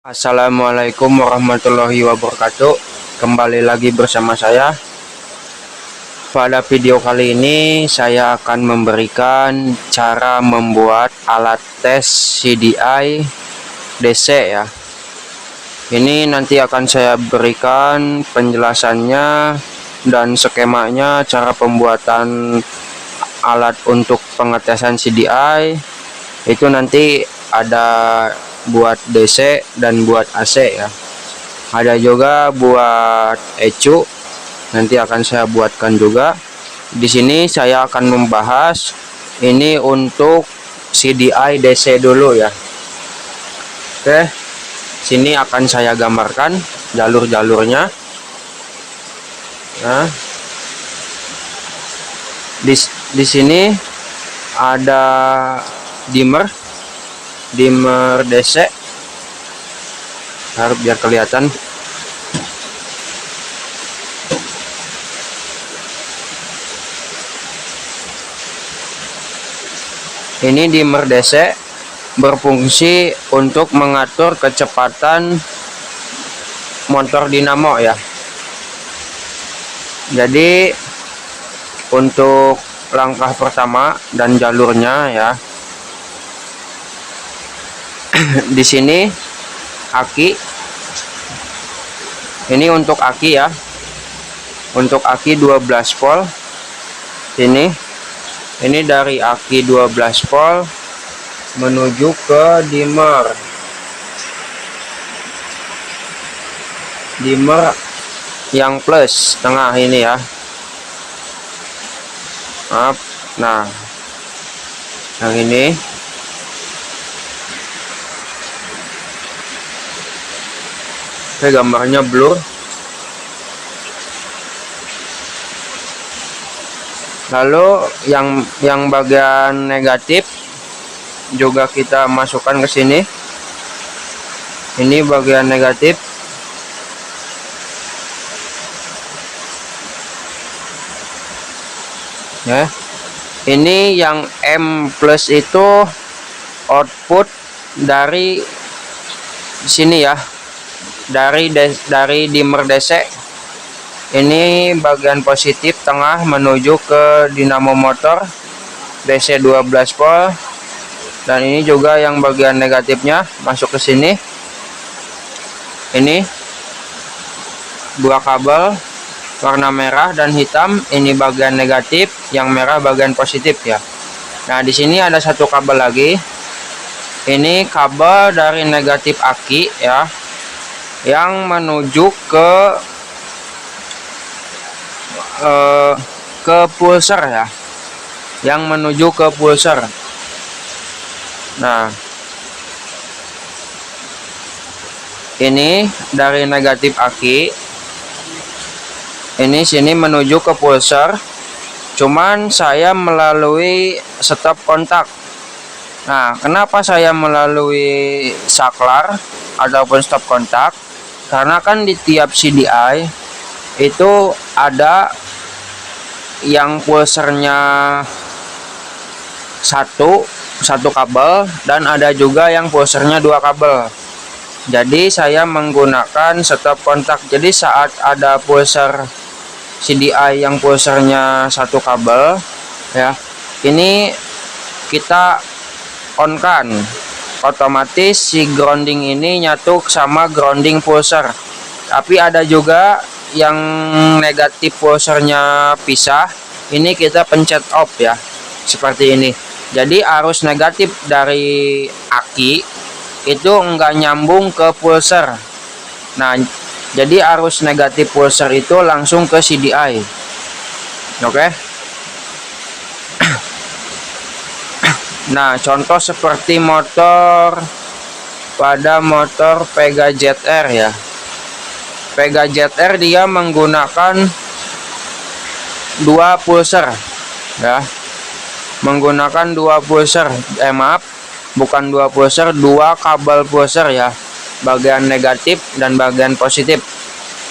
Assalamualaikum warahmatullahi wabarakatuh. Kembali lagi bersama saya. Pada video kali ini saya akan memberikan cara membuat alat tes CDI DC ya. Ini nanti akan saya berikan penjelasannya dan skemanya, cara pembuatan alat untuk pengetesan CDI. Itu nanti ada buat DC dan buat AC ya. Ada juga buat ECU, nanti akan saya buatkan juga. Di sini saya akan membahas ini untuk CDI DC dulu ya. Oke, sini akan saya gambarkan jalur-jalurnya. Nah, di sini ada dimmer DC, harus biar kelihatan. Ini dimmer DC berfungsi untuk mengatur kecepatan motor dinamo ya. Jadi untuk langkah pertama dan jalurnya ya. Di sini aki, ini untuk aki ya, untuk aki 12 volt. Ini dari aki 12 volt menuju ke dimmer yang plus tengah ini ya. Maaf, nah yang ini gambarnya blur. Lalu yang bagian negatif juga kita masukkan ke sini. Ini bagian negatif. Ya. Ini yang M plus itu output dari sini ya. Dari dimmer DC. Ini bagian positif tengah menuju ke dinamo motor DC 12 volt, dan ini juga yang bagian negatifnya masuk ke sini. Ini dua kabel warna merah dan hitam, ini bagian negatif, yang merah bagian positif ya. Nah, di sini ada satu kabel lagi. Ini kabel dari negatif aki ya, yang menuju ke pulser ya, yang menuju ke pulser. Nah, ini dari negatif aki, ini sini menuju ke pulser, cuman saya melalui stop kontak. Nah, kenapa saya melalui saklar ataupun stop kontak? Karena kan di tiap CDI itu ada yang pulsernya satu kabel, dan ada juga yang pulsernya dua kabel. Jadi saya menggunakan stop kontak. Jadi saat ada pulser CDI yang pulsernya satu kabel ya, ini kita on kan, otomatis si grounding ini nyatu sama grounding pulser. Tapi ada juga yang negatif pulsernya pisah, ini kita pencet off ya, seperti ini. Jadi arus negatif dari aki itu enggak nyambung ke pulser. Nah, jadi arus negatif pulser itu langsung ke CDI. Oke. Nah, contoh seperti pada motor Pega ZR ya. Pega ZR dia menggunakan dua pulser ya, menggunakan dua pulser, bukan dua pulser, dua kabel pulser ya, bagian negatif dan bagian positif.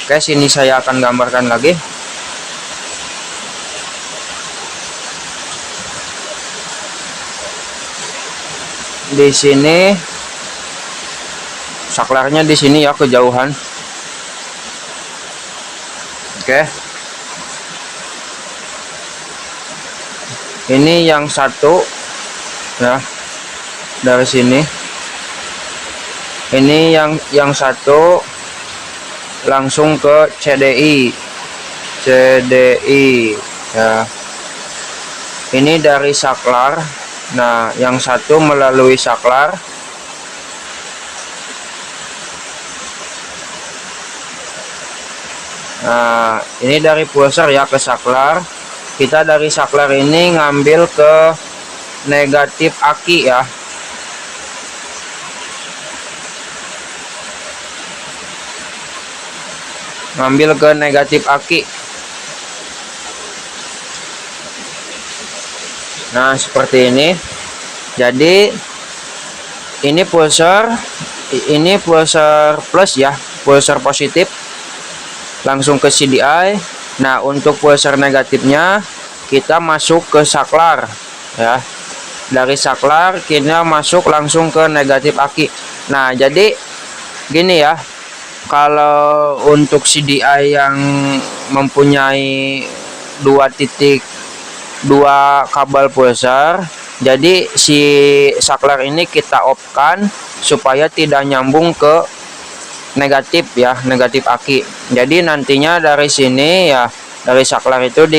Oke, sini saya akan gambarkan lagi. Di sini saklarnya di sini ya, kejauhan. Oke. Ini yang satu ya, dari sini. Ini yang satu langsung ke CDI ya. Ini dari saklar. Nah, yang satu melalui saklar. Nah, ini dari pulsar ya ke saklar. Kita dari saklar ini ngambil ke negatif aki ya. Ngambil ke negatif aki. Nah, seperti ini. Jadi ini pulsar plus ya, pulsar positif langsung ke CDI. Nah, untuk pulsar negatifnya kita masuk ke saklar ya. Dari saklar kita masuk langsung ke negatif aki. Nah, jadi gini ya. Kalau untuk CDI yang mempunyai 2 kabel pulsar, jadi si saklar ini kita off-kan supaya tidak nyambung ke negatif ya, negatif aki. Jadi nantinya dari sini ya, dari saklar itu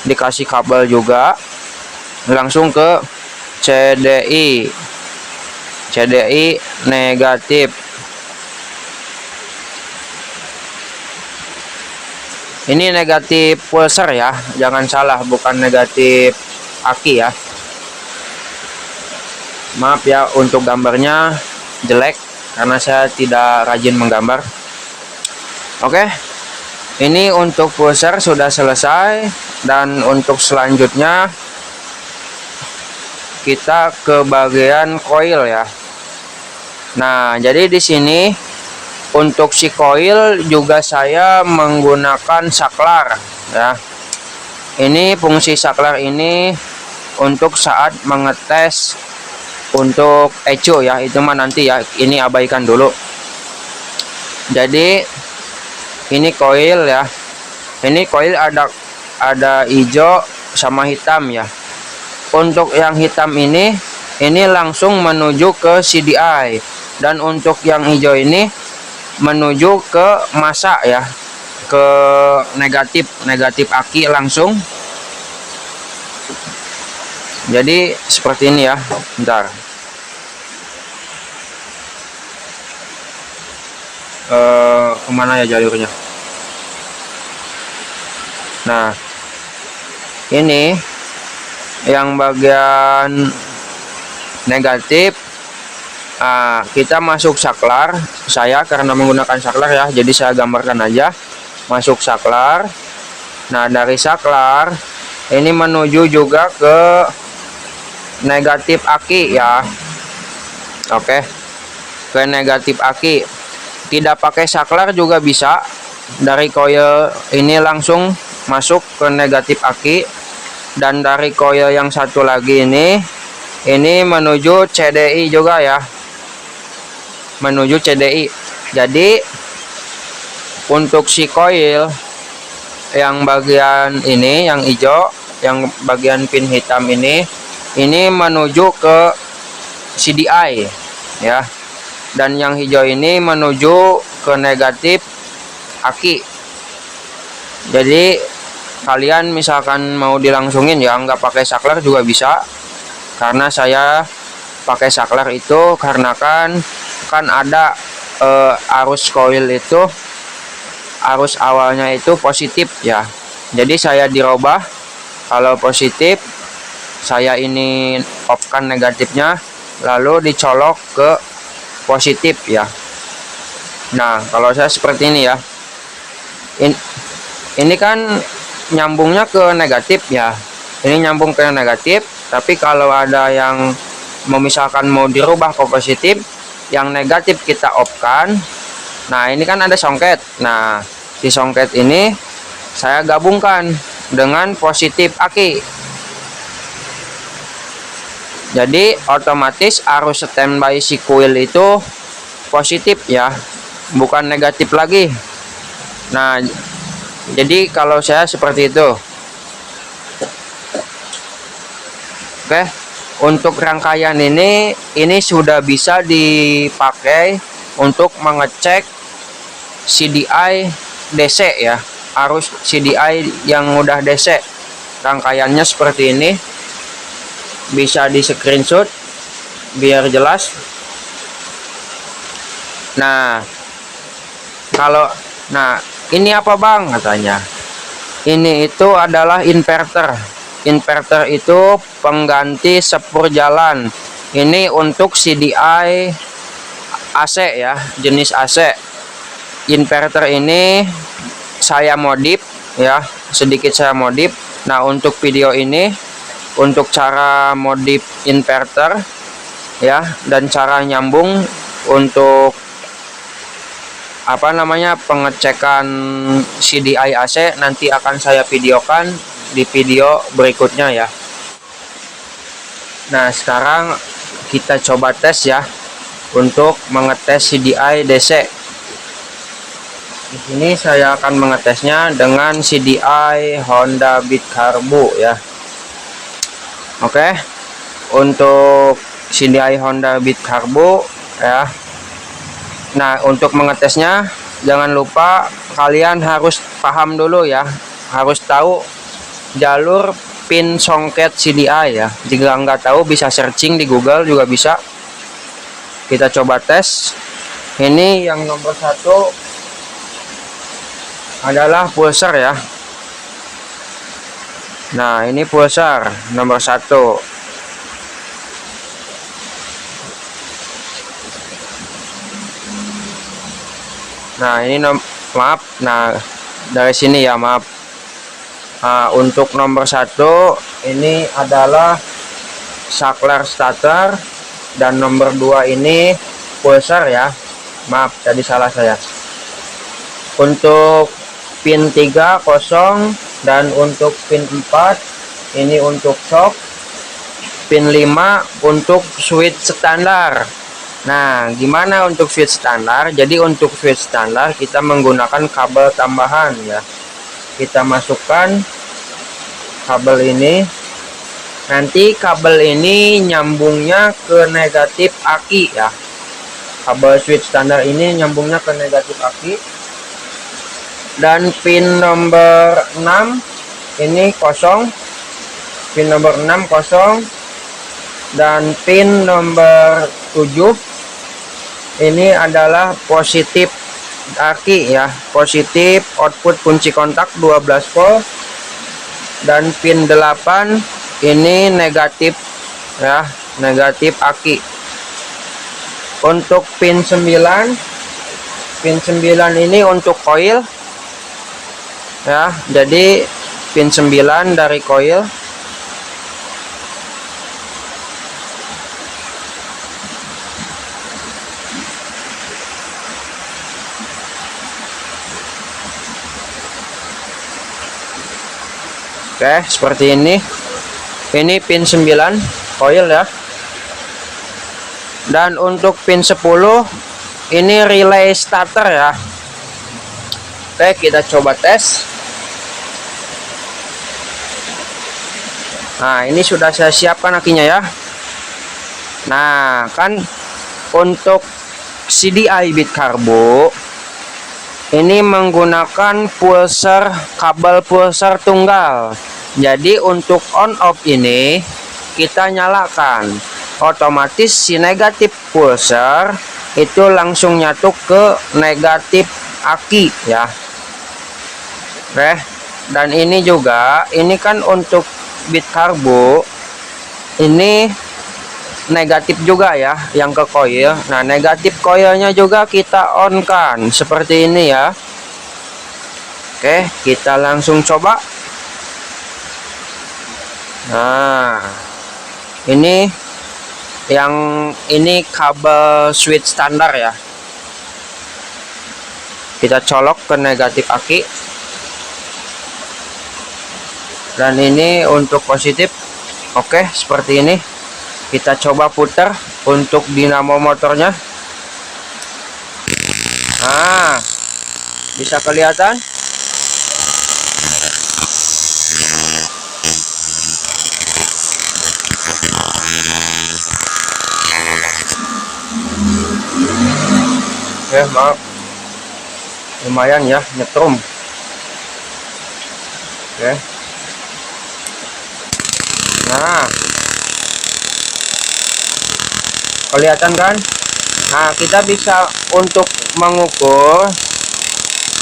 dikasih kabel juga langsung ke CDI negatif. Ini negatif pulsar ya, jangan salah, bukan negatif aki ya. Maaf ya untuk gambarnya jelek karena saya tidak rajin menggambar. Oke, ini untuk pulsar sudah selesai, dan untuk selanjutnya kita ke bagian coil ya. Nah, jadi di sini untuk si coil juga saya menggunakan saklar ya. Ini fungsi saklar ini untuk saat mengetes untuk echo ya, itu mah nanti ya, ini abaikan dulu. Jadi ini coil ya. Ini coil ada hijau sama hitam ya. Untuk yang hitam ini langsung menuju ke CDI, dan untuk yang hijau ini menuju ke masa ya, ke negatif aki langsung. Jadi seperti ini ya. Bentar, kemana ya jalurnya? Nah, ini yang bagian negatif. Kita masuk saklar. Saya karena menggunakan saklar ya, jadi saya gambarkan aja. Masuk saklar. Nah, dari saklar ini menuju juga ke negatif aki ya. Oke, ke negatif aki. Tidak pakai saklar juga bisa. Dari coil ini langsung masuk ke negatif aki, dan dari coil yang satu lagi ini menuju CDI juga ya, menuju CDI. Jadi untuk si coil yang bagian ini, yang hijau, yang bagian pin hitam ini menuju ke CDI ya, dan yang hijau ini menuju ke negatif aki. Jadi kalian misalkan mau dilangsungin ya, nggak pakai saklar juga bisa, karena saya pakai saklar itu karena kan ada arus coil itu, arus awalnya itu positif ya. Jadi saya dirubah, kalau positif saya ini off kan negatifnya, lalu dicolok ke positif ya. Nah, kalau saya seperti ini ya, ini kan nyambungnya ke negatif ya, ini nyambung ke negatif. Tapi kalau ada yang misalkan mau dirubah ke positif, yang negatif kita off kan. Nah, ini kan ada songket. Nah, si songket ini saya gabungkan dengan positif aki. Jadi otomatis arus standby si coil itu positif ya, bukan negatif lagi. Nah, jadi kalau saya seperti itu. Oke, untuk rangkaian ini sudah bisa dipakai untuk mengecek CDI DC ya, arus CDI yang udah DC. Rangkaiannya seperti ini, bisa di screenshot biar jelas. Nah, ini apa bang, katanya. Ini itu adalah inverter. Inverter itu pengganti sepur jalan. Ini untuk CDI AC ya, jenis AC. Inverter ini saya modif ya, sedikit saya modif. Nah, untuk video ini untuk cara modif inverter ya, dan cara nyambung untuk pengecekan CDI AC nanti akan saya videokan di video berikutnya ya. Nah, sekarang kita coba tes ya untuk mengetes CDI DC. Di sini saya akan mengetesnya dengan CDI Honda Beat Carbo ya. Oke, untuk CDI Honda Beat Carbo ya. Nah, untuk mengetesnya jangan lupa kalian harus paham dulu ya, harus tahu jalur pin songket CDI ya. Jika nggak tahu bisa searching di Google juga bisa. Kita coba tes. Ini yang nomor 1 adalah pulser ya. Nah, ini pulser nomor 1. Nah, ini maaf. Nah, dari sini ya, maaf. Nah, untuk nomor 1 ini adalah saklar starter, dan nomor 2 ini pulser ya. Maaf, tadi salah saya. Untuk pin 3 kosong, dan untuk pin 4 ini untuk shock. Pin 5 untuk switch standar. Nah, gimana untuk switch standar? Jadi untuk switch standar kita menggunakan kabel tambahan ya. Kita masukkan kabel ini. Nanti kabel ini nyambungnya ke negatif aki ya. Kabel switch standar ini nyambungnya ke negatif aki. Dan pin nomor 6 ini kosong. Pin nomor 6 kosong. Dan pin nomor 7 ini adalah positif aki ya, positif output kunci kontak 12 volt. Dan pin 8 ini negatif ya, negatif aki. Untuk pin 9 ini untuk coil ya, jadi pin 9 dari coil. Oke, seperti ini. Ini pin 9 coil ya. Dan untuk pin 10 ini relay starter ya. Oke, kita coba tes. Nah, ini sudah saya siapkan akinya ya. Nah, kan untuk CDI Beat Carbo ini menggunakan pulser, kabel pulser tunggal. Jadi untuk on off ini kita nyalakan, otomatis si negatif pulser itu langsung nyatu ke negatif aki ya. Oke, dan ini juga, ini kan untuk Beat Carbo ini negatif juga ya yang ke coil. Nah, negatif coilnya juga kita on kan seperti ini ya. Oke, kita langsung coba. Nah, ini kabel switch standar ya. Kita colok ke negatif aki. Dan ini untuk positif. Oke, seperti ini. Kita coba putar untuk dinamo motornya. Nah, bisa kelihatan? Maaf, lumayan ya nyetrum. Nah, kelihatan kan? Nah, kita bisa untuk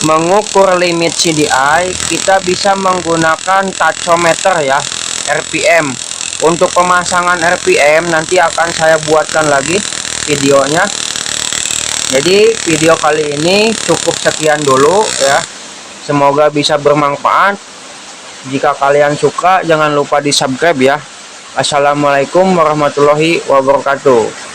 mengukur limit CDI, kita bisa menggunakan tachometer ya, RPM. Untuk pemasangan RPM nanti akan saya buatkan lagi videonya. Jadi video kali ini cukup sekian dulu ya. Semoga bisa bermanfaat. Jika kalian suka, jangan lupa di subscribe ya. Assalamualaikum warahmatullahi wabarakatuh.